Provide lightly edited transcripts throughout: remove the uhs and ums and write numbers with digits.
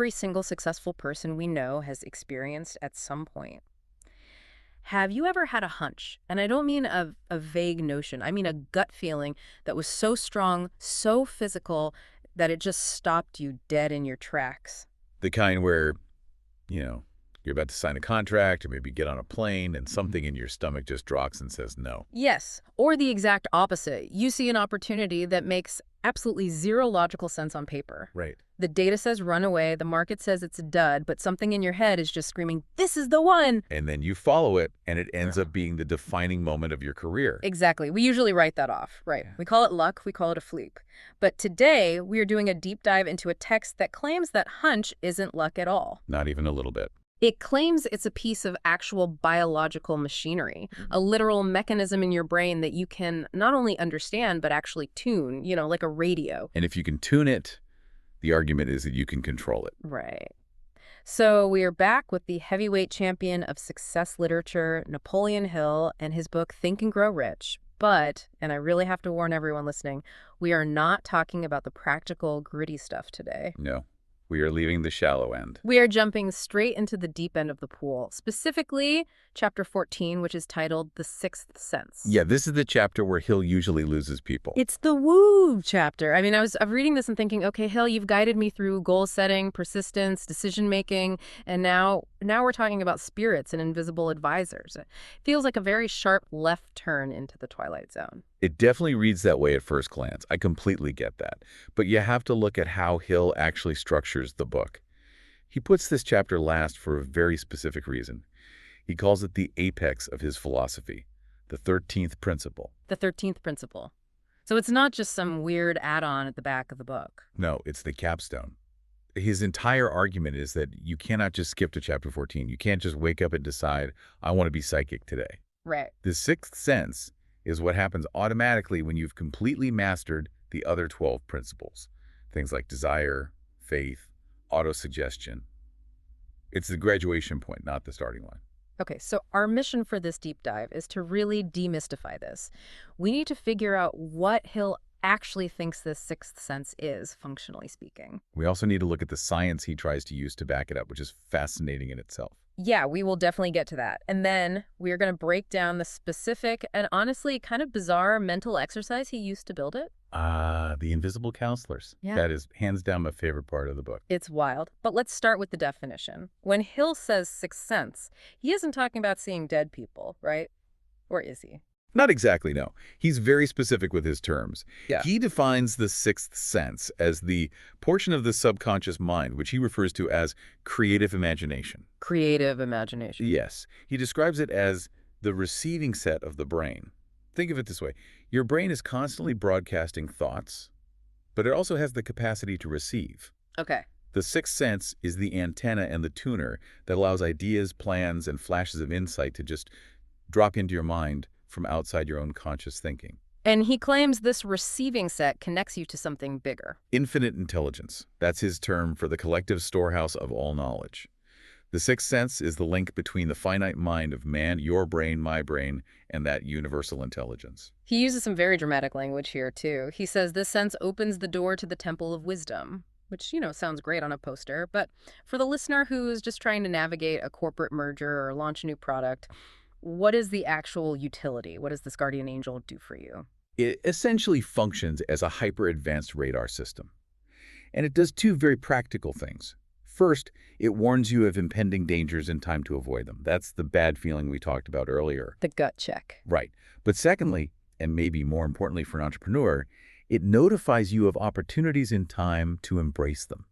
every single successful person we know has experienced at some point. Have you ever had a hunch? And I don't mean a vague notion. I mean a gut feeling that was so strong, so physical, that it just stopped you dead in your tracks. The kind where, you know, you're about to sign a contract or maybe get on a plane and something in your stomach just drops and says no. Yes, or the exact opposite. You see an opportunity that makes absolutely zero logical sense on paper. Right. The data says run away, the market says it's a dud, but something in your head is just screaming, this is the one! And then you follow it, and it ends up being the defining moment of your career. Exactly. We usually write that off, right? Yeah. We call it luck, we call it a fluke. But today, we are doing a deep dive into a text that claims that hunch isn't luck at all. Not even a little bit. It claims it's a piece of actual biological machinery, a literal mechanism in your brain that you can not only understand, but actually tune, like a radio. And if you can tune it, the argument is that you can control it. Right. So we are back with the heavyweight champion of success literature, Napoleon Hill, and his book, Think and Grow Rich. But, and I really have to warn everyone listening, we are not talking about the practical, gritty stuff today. No, we are leaving the shallow end. We are jumping straight into the deep end of the pool, specifically chapter 14, which is titled The Sixth Sense. Yeah, this is the chapter where Hill usually loses people. It's the woo chapter. I mean, I'm reading this and thinking, okay, Hill, you've guided me through goal setting, persistence, decision-making, and now we're talking about spirits and invisible advisors. It feels like a very sharp left turn into the Twilight Zone. It definitely reads that way at first glance. I completely get that. But you have to look at how Hill actually structures the book. He puts this chapter last for a very specific reason. He calls it the apex of his philosophy, the 13th principle. The 13th principle. So it's not just some weird add-on at the back of the book. No, it's the capstone. His entire argument is that you cannot just skip to chapter 14. You can't just wake up and decide, I want to be psychic today. Right. The sixth sense is what happens automatically when you've completely mastered the other 12 principles. Things like desire, faith, autosuggestion. It's the graduation point, not the starting line. Okay, so our mission for this deep dive is to really demystify this. We need to figure out what Hill actually thinks this sixth sense is, functionally speaking. We also need to look at the science he tries to use to back it up, which is fascinating in itself. Yeah, we will definitely get to that. And then we are going to break down the specific and honestly kind of bizarre mental exercise he used to build it. The invisible counselors. Yeah. That is hands down my favorite part of the book. It's wild. But let's start with the definition. When Hill says sixth sense, he isn't talking about seeing dead people, right? Or is he? Not exactly, no. He's very specific with his terms. Yeah. He defines the sixth sense as the portion of the subconscious mind, which he refers to as creative imagination. Creative imagination. Yes. He describes it as the receiving set of the brain. Think of it this way. Your brain is constantly broadcasting thoughts, but it also has the capacity to receive. Okay. The sixth sense is the antenna and the tuner that allows ideas, plans, and flashes of insight to just drop into your mind from outside your own conscious thinking. And he claims this receiving set connects you to something bigger. Infinite intelligence. That's his term for the collective storehouse of all knowledge. The sixth sense is the link between the finite mind of man, your brain, my brain, and that universal intelligence. He uses some very dramatic language here, too. He says this sense opens the door to the temple of wisdom, which, sounds great on a poster. But for the listener who's just trying to navigate a corporate merger or launch a new product, what is the actual utility? What does this guardian angel do for you? It essentially functions as a hyper-advanced radar system. And it does two very practical things. First, it warns you of impending dangers in time to avoid them. That's the bad feeling we talked about earlier. The gut check. Right. But secondly, and maybe more importantly for an entrepreneur, it notifies you of opportunities in time to embrace them.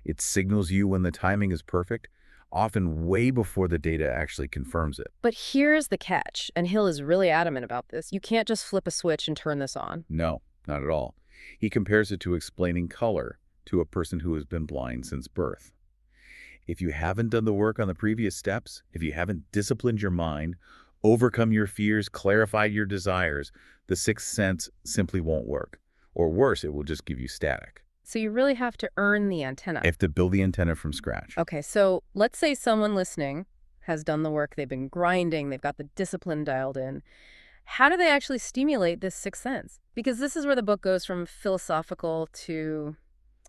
It signals you when the timing is perfect, often way before the data actually confirms it. But here's the catch, and Hill is really adamant about this. You can't just flip a switch and turn this on. No, not at all. He compares it to explaining color to a person who has been blind since birth. If you haven't done the work on the previous steps, if you haven't disciplined your mind, overcome your fears, clarified your desires, the sixth sense simply won't work. Or worse, it will just give you static. So you really have to earn the antenna. You have to build the antenna from scratch. Okay, so let's say someone listening has done the work, they've been grinding, they've got the discipline dialed in. How do they actually stimulate this sixth sense? Because this is where the book goes from philosophical to,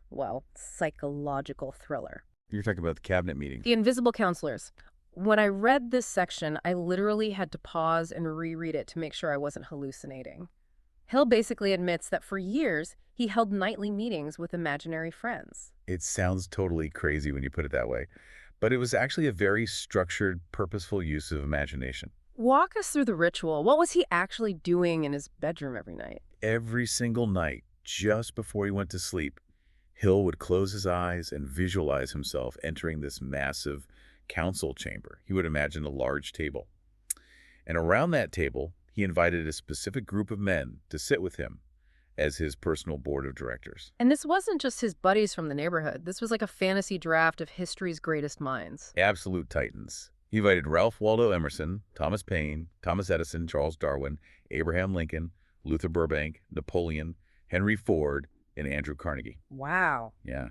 well, psychological thriller. You're talking about the cabinet meeting. The invisible counselors. When I read this section, I literally had to pause and reread it to make sure I wasn't hallucinating. Hill basically admits that for years, he held nightly meetings with imaginary friends. It sounds totally crazy when you put it that way, but it was actually a very structured, purposeful use of imagination. Walk us through the ritual. What was he actually doing in his bedroom every night? Every single night, just before he went to sleep, Hill would close his eyes and visualize himself entering this massive council chamber. He would imagine a large table. And around that table, he invited a specific group of men to sit with him as his personal board of directors. And this wasn't just his buddies from the neighborhood. This was like a fantasy draft of history's greatest minds. Absolute titans. He invited Ralph Waldo Emerson, Thomas Paine, Thomas Edison, Charles Darwin, Abraham Lincoln, Luther Burbank, Napoleon, Henry Ford, and Andrew Carnegie. Wow. Yeah.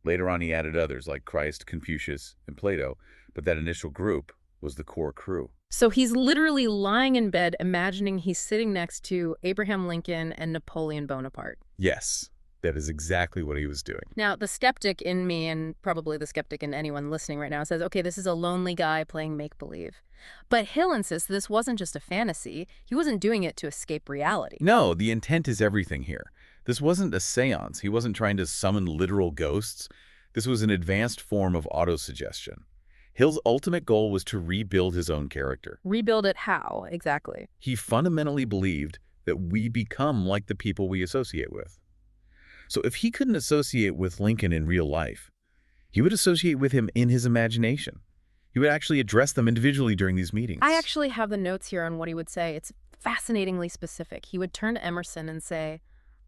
Later on, he added others like Christ, Confucius, and Plato, but that initial group was the core crew. So he's literally lying in bed imagining he's sitting next to Abraham Lincoln and Napoleon Bonaparte. Yes, that is exactly what he was doing. Now, the skeptic in me, and probably the skeptic in anyone listening right now, says, okay, this is a lonely guy playing make-believe. But Hill insists this wasn't just a fantasy. He wasn't doing it to escape reality. No, the intent is everything here. This wasn't a seance. He wasn't trying to summon literal ghosts. This was an advanced form of autosuggestion. Hill's ultimate goal was to rebuild his own character. Rebuild it how, exactly? He fundamentally believed that we become like the people we associate with. So if he couldn't associate with Lincoln in real life, he would associate with him in his imagination. He would actually address them individually during these meetings. I actually have the notes here on what he would say. It's fascinatingly specific. He would turn to Emerson and say,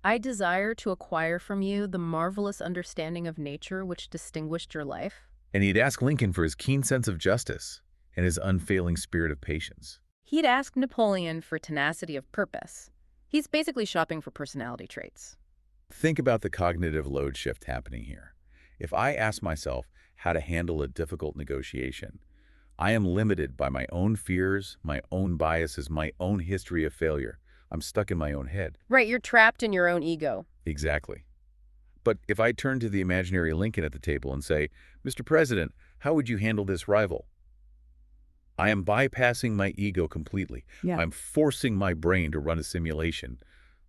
I desire to acquire from you the marvelous understanding of nature which distinguished your life. And he'd ask Lincoln for his keen sense of justice and his unfailing spirit of patience. He'd ask Napoleon for tenacity of purpose. He's basically shopping for personality traits. Think about the cognitive load shift happening here. If I ask myself how to handle a difficult negotiation, I am limited by my own fears, my own biases, my own history of failure. I'm stuck in my own head. Right, you're trapped in your own ego. Exactly. But if I turn to the imaginary Lincoln at the table and say, Mr. President, how would you handle this rival? I am bypassing my ego completely. Yeah. I'm forcing my brain to run a simulation.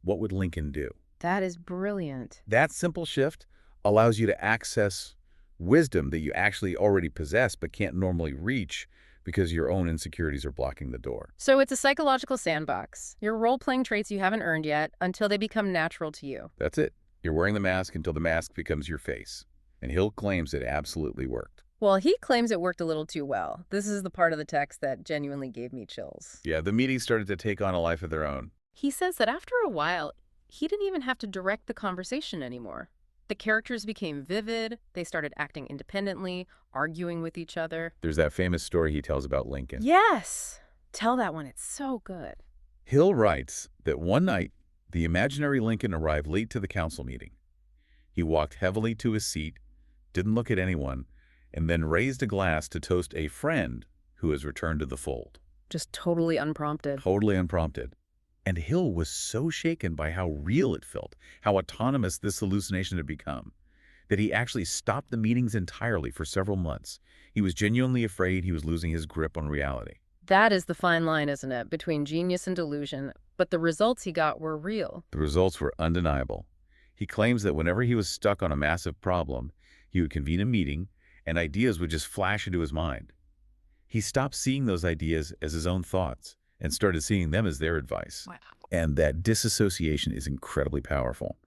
What would Lincoln do? That is brilliant. That simple shift allows you to access wisdom that you actually already possess but can't normally reach because your own insecurities are blocking the door. So it's a psychological sandbox. You're role-playing traits you haven't earned yet until they become natural to you. That's it. You're wearing the mask until the mask becomes your face. And Hill claims it absolutely worked. Well, he claims it worked a little too well. This is the part of the text that genuinely gave me chills. Yeah, the meetings started to take on a life of their own. He says that after a while, he didn't even have to direct the conversation anymore. The characters became vivid, they started acting independently, arguing with each other. There's that famous story he tells about Lincoln. Yes! Tell that one, it's so good. Hill writes that one night, the imaginary Lincoln arrived late to the council meeting. He walked heavily to his seat, didn't look at anyone, and then raised a glass to toast a friend who has returned to the fold. Just totally unprompted. Totally unprompted. And Hill was so shaken by how real it felt, how autonomous this hallucination had become, that he actually stopped the meetings entirely for several months. He was genuinely afraid he was losing his grip on reality. That is the fine line, isn't it, between genius and delusion, but the results he got were real. The results were undeniable. He claims that whenever he was stuck on a massive problem, he would convene a meeting and ideas would just flash into his mind. He stopped seeing those ideas as his own thoughts and started seeing them as their advice. Wow. And that disassociation is incredibly powerful.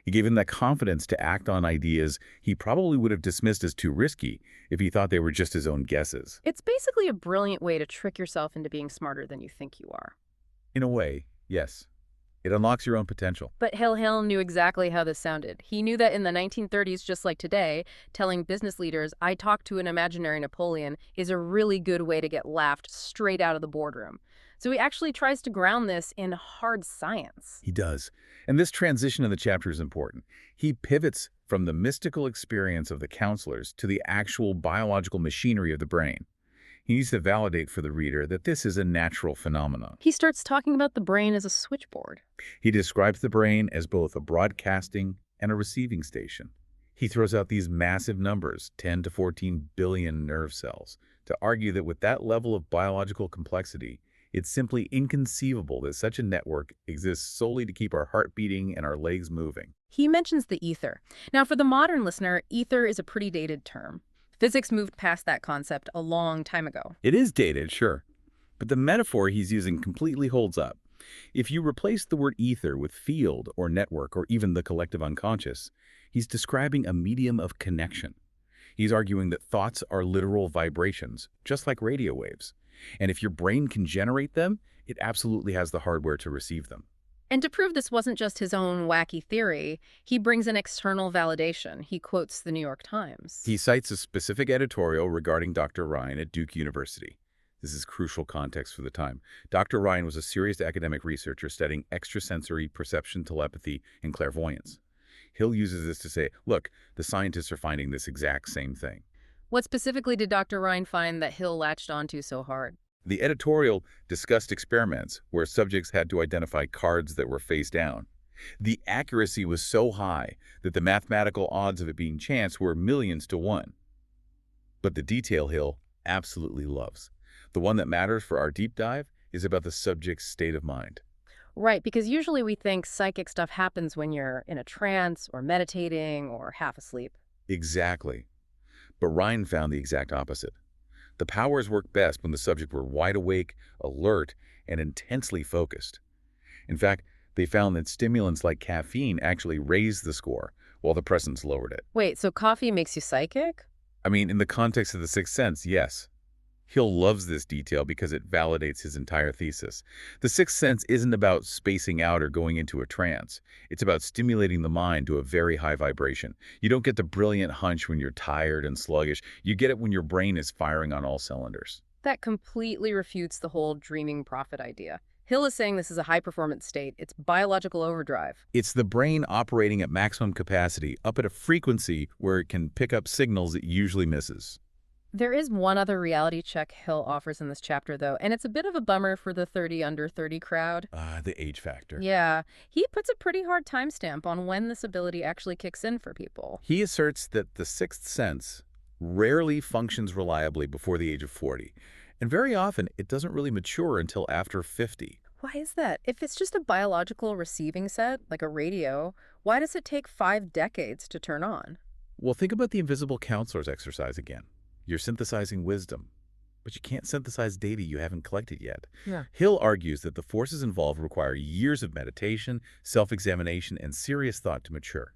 It gave him that confidence to act on ideas he probably would have dismissed as too risky if he thought they were just his own guesses. It's basically a brilliant way to trick yourself into being smarter than you think you are. In a way, yes. It unlocks your own potential. But Hill knew exactly how this sounded. He knew that in the 1930s, just like today, telling business leaders, I talked to an imaginary Napoleon, is a really good way to get laughed straight out of the boardroom. So he actually tries to ground this in hard science. He does. And this transition in the chapter is important. He pivots from the mystical experience of the counselors to the actual biological machinery of the brain. He needs to validate for the reader that this is a natural phenomenon. He starts talking about the brain as a switchboard. He describes the brain as both a broadcasting and a receiving station. He throws out these massive numbers, 10 to 14 billion nerve cells, to argue that with that level of biological complexity, it's simply inconceivable that such a network exists solely to keep our heart beating and our legs moving. He mentions the ether. Now, for the modern listener, ether is a pretty dated term. Physics moved past that concept a long time ago. It is dated, sure, but the metaphor he's using completely holds up. If you replace the word ether with field or network or even the collective unconscious, he's describing a medium of connection. He's arguing that thoughts are literal vibrations, just like radio waves. And if your brain can generate them, it absolutely has the hardware to receive them. And to prove this wasn't just his own wacky theory, he brings in external validation. He quotes the New York Times. He cites a specific editorial regarding Dr. Ryan at Duke University. This is crucial context for the time. Dr. Ryan was a serious academic researcher studying extrasensory perception, telepathy, and clairvoyance. Hill uses this to say, look, the scientists are finding this exact same thing. What specifically did Dr. Ryan find that Hill latched onto so hard? The editorial discussed experiments where subjects had to identify cards that were face down. The accuracy was so high that the mathematical odds of it being chance were millions to one. But the detail Hill absolutely loves. The one that matters for our deep dive is about the subject's state of mind. Right, because usually we think psychic stuff happens when you're in a trance or meditating or half asleep. Exactly. But Ryan found the exact opposite. The powers worked best when the subject were wide awake, alert, and intensely focused. In fact, they found that stimulants like caffeine actually raised the score, while the depressants lowered it. Wait, so coffee makes you psychic? I mean, in the context of the sixth sense, yes. Hill loves this detail because it validates his entire thesis. The sixth sense isn't about spacing out or going into a trance. It's about stimulating the mind to a very high vibration. You don't get the brilliant hunch when you're tired and sluggish. You get it when your brain is firing on all cylinders. That completely refutes the whole dreaming prophet idea. Hill is saying this is a high-performance state. It's biological overdrive. It's the brain operating at maximum capacity, up at a frequency where it can pick up signals it usually misses. There is one other reality check Hill offers in this chapter, though, and it's a bit of a bummer for the 30 under 30 crowd. The age factor. Yeah, he puts a pretty hard timestamp on when this ability actually kicks in for people. He asserts that the sixth sense rarely functions reliably before the age of 40, and very often it doesn't really mature until after 50. Why is that? If it's just a biological receiving set, like a radio, why does it take 5 decades to turn on? Well, think about the invisible counselor's exercise again. You're synthesizing wisdom, but you can't synthesize data you haven't collected yet. Yeah. Hill argues that the forces involved require years of meditation, self-examination, and serious thought to mature.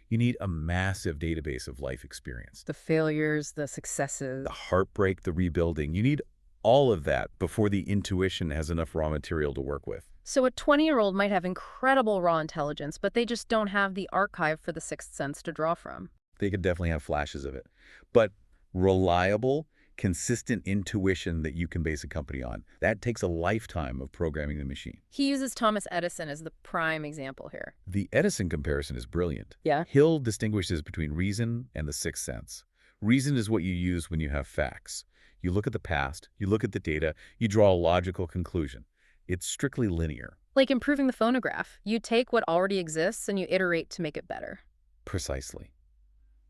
You need a massive database of life experience. The failures, the successes. The heartbreak, the rebuilding. You need all of that before the intuition has enough raw material to work with. So a 20-year-old might have incredible raw intelligence, but they just don't have the archive for the sixth sense to draw from. They could definitely have flashes of it. But reliable, consistent intuition that you can base a company on, that takes a lifetime of programming the machine. He uses Thomas Edison as the prime example here. The Edison comparison is brilliant. Yeah. Hill distinguishes between reason and the sixth sense. Reason is what you use when you have facts. You look at the past, you look at the data, you draw a logical conclusion. It's strictly linear. Like improving the phonograph. You take what already exists and you iterate to make it better. Precisely.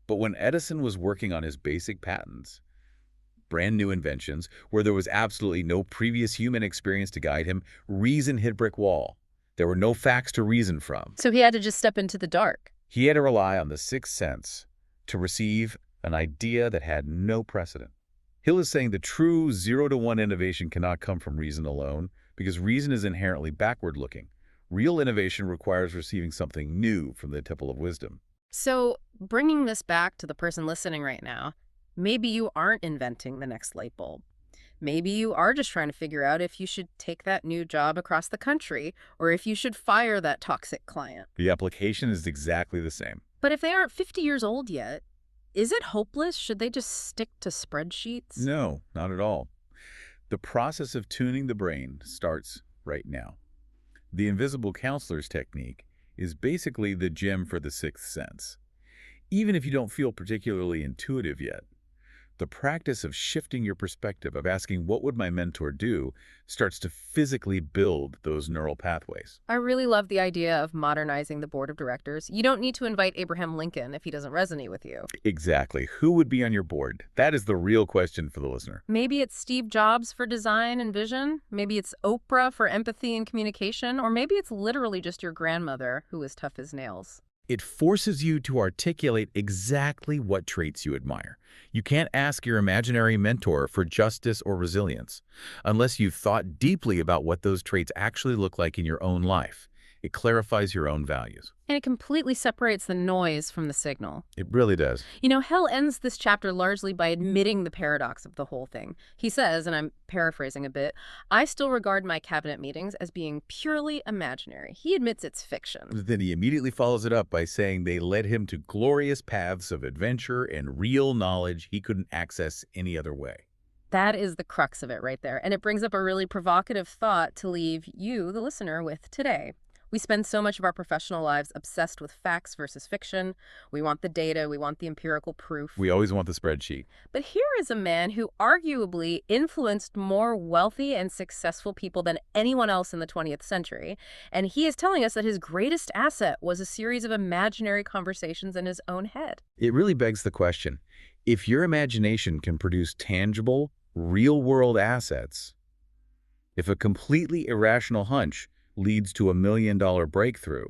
But when Edison was working on his basic patents, brand new inventions, where there was absolutely no previous human experience to guide him, reason hit brick wall. There were no facts to reason from. So he had to just step into the dark. He had to rely on the sixth sense to receive an idea that had no precedent. Hill is saying the true 0-to-1 innovation cannot come from reason alone, because reason is inherently backward-looking. Real innovation requires receiving something new from the temple of wisdom. So bringing this back to the person listening right now, maybe you aren't inventing the next light bulb. Maybe you are just trying to figure out if you should take that new job across the country or if you should fire that toxic client. The application is exactly the same. But if they aren't 50 years old yet, is it hopeless? Should they just stick to spreadsheets? No, not at all. The process of tuning the brain starts right now. The invisible counselor's technique is basically the gem for the sixth sense. Even if you don't feel particularly intuitive yet, The practice of shifting your perspective, of asking, what would my mentor do, starts to physically build those neural pathways. I really love the idea of modernizing the board of directors. You don't need to invite Abraham Lincoln if he doesn't resonate with you. Exactly. Who would be on your board? That is the real question for the listener. Maybe it's Steve Jobs for design and vision. Maybe it's Oprah for empathy and communication. Or maybe it's literally just your grandmother who is tough as nails. It forces you to articulate exactly what traits you admire. You can't ask your imaginary mentor for justice or resilience unless you've thought deeply about what those traits actually look like in your own life. It clarifies your own values. And it completely separates the noise from the signal. It really does. Hill ends this chapter largely by admitting the paradox of the whole thing. He says, and I'm paraphrasing a bit, I still regard my cabinet meetings as being purely imaginary. He admits it's fiction. Then he immediately follows it up by saying they led him to glorious paths of adventure and real knowledge he couldn't access any other way. That is the crux of it right there. And it brings up a really provocative thought to leave you, the listener, with today. We spend so much of our professional lives obsessed with facts versus fiction. We want the data, we want the empirical proof. We always want the spreadsheet. But here is a man who arguably influenced more wealthy and successful people than anyone else in the 20th century. And he is telling us that his greatest asset was a series of imaginary conversations in his own head. It really begs the question, if your imagination can produce tangible, real-world assets, if a completely irrational hunch leads to $1 million breakthrough,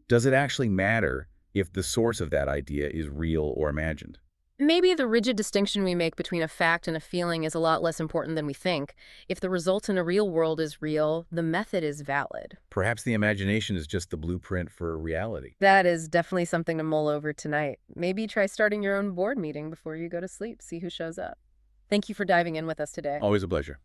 does it actually matter if the source of that idea is real or imagined? Maybe the rigid distinction we make between a fact and a feeling is a lot less important than we think. If the result in a real world is real, the method is valid. Perhaps the imagination is just the blueprint for reality. That is definitely something to mull over tonight. Maybe try starting your own board meeting before you go to sleep. See who shows up. Thank you for diving in with us today. Always a pleasure.